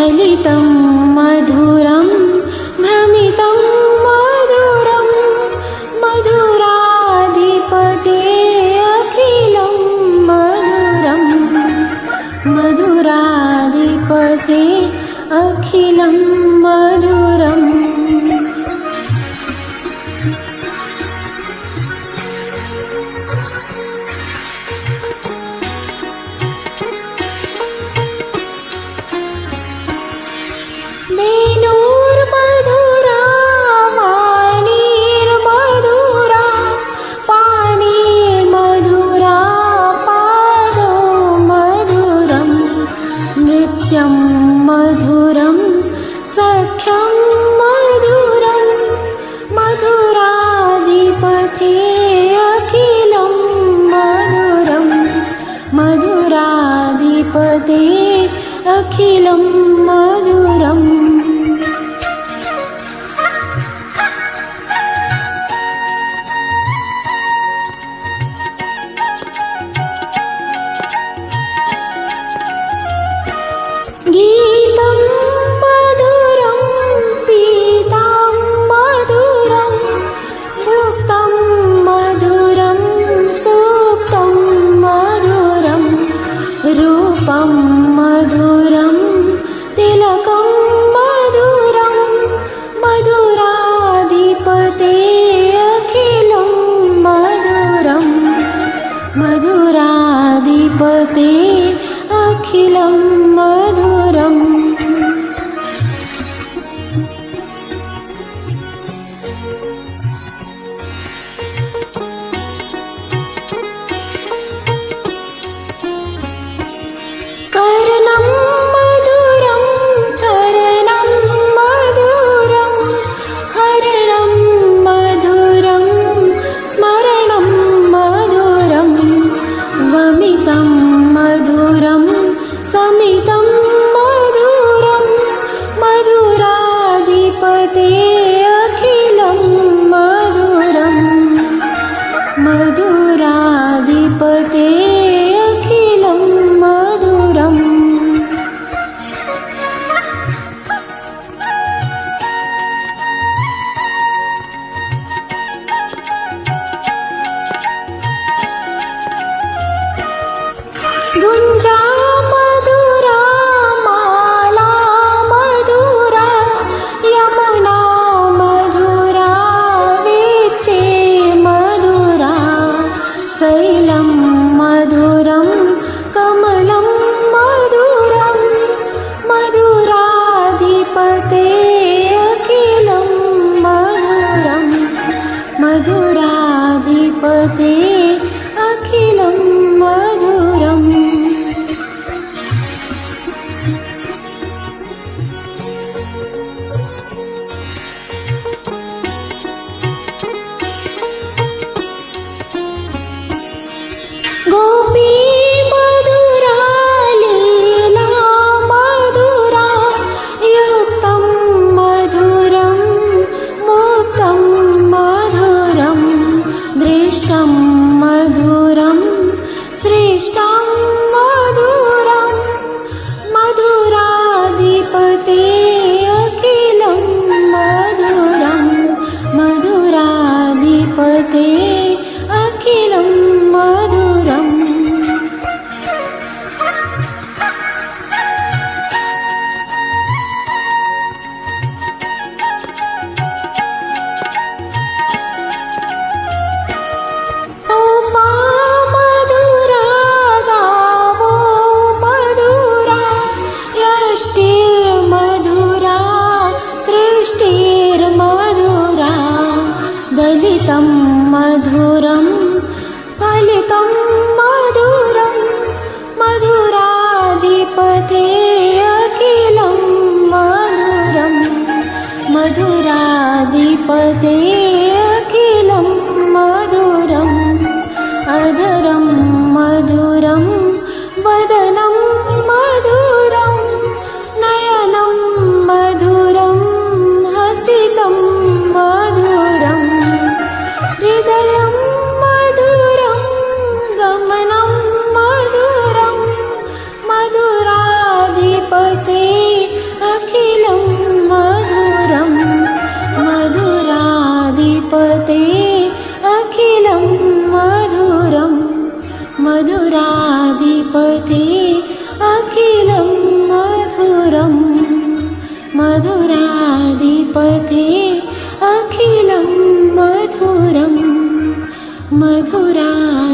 ललितं मधुरं भ्रमितं मधुरं मधुराधिपते अखिलं मधुरं मधुराधिपते अखिलं मधुरम् वेणुर्मधुरा वाणीर्मधुरा पाणिर्मधुरा पादो मधुरं नृत्यं मधुरं सख्यं मधुरं मधुराधिपते अखिलं मधुरं मधुराधिपते अखिलं मधुरम् गीतं मधुरं पीतं मधुरं भुक्तं मधुरं सुप्तं मधुरं रूपं मधुरं तिलकं मधुरं मधुराधिपते अखिलं मधुरं मधुराधिपते अखिलं मधुरम् कर्णं मधुरं तरणं मधुरं हरणं मधुरं स्मरणं मधुरं वमितं मधुरं समितं मधुरं मधुराधिपते अखिलं मधुरं मधुराधिपते अखिलं मधुरम् गुञ्जा मधुरा माला मधुरा यमुना मधुरा वीचे मधुरा शैलं मधुरं कमलं मधुरं मधुराधिपते अखिलं मधुरं मधुराधिपते अखिलं मधुरम् गोपी मधुरा लीला मधुरा युक्तं मधुरं मुक्तं मधुरं दृष्टं मधुरं श्रेष्ठं मधुरं मधुराधिपते अखिलं मधुरं मधुराधिपते अखिलं मधुरम् गोपा मधुरा गावो मधुरा यष्टिर्मधुरा सृष्टिर्मधुरा दलितं मधुरं फलितं मधुरं मधुराधिपते अखिलं मधुरं मधुराधिपते अखिलं मधुरम् अधरं मधुरं वदनं मधुरं नयनं मधुरं हसितं मधुरं हृदयं मधुरं गम मधुराधिपते अखिलं मधुरं मधुराधिपते अखिलं मधुरं मधुराधिपते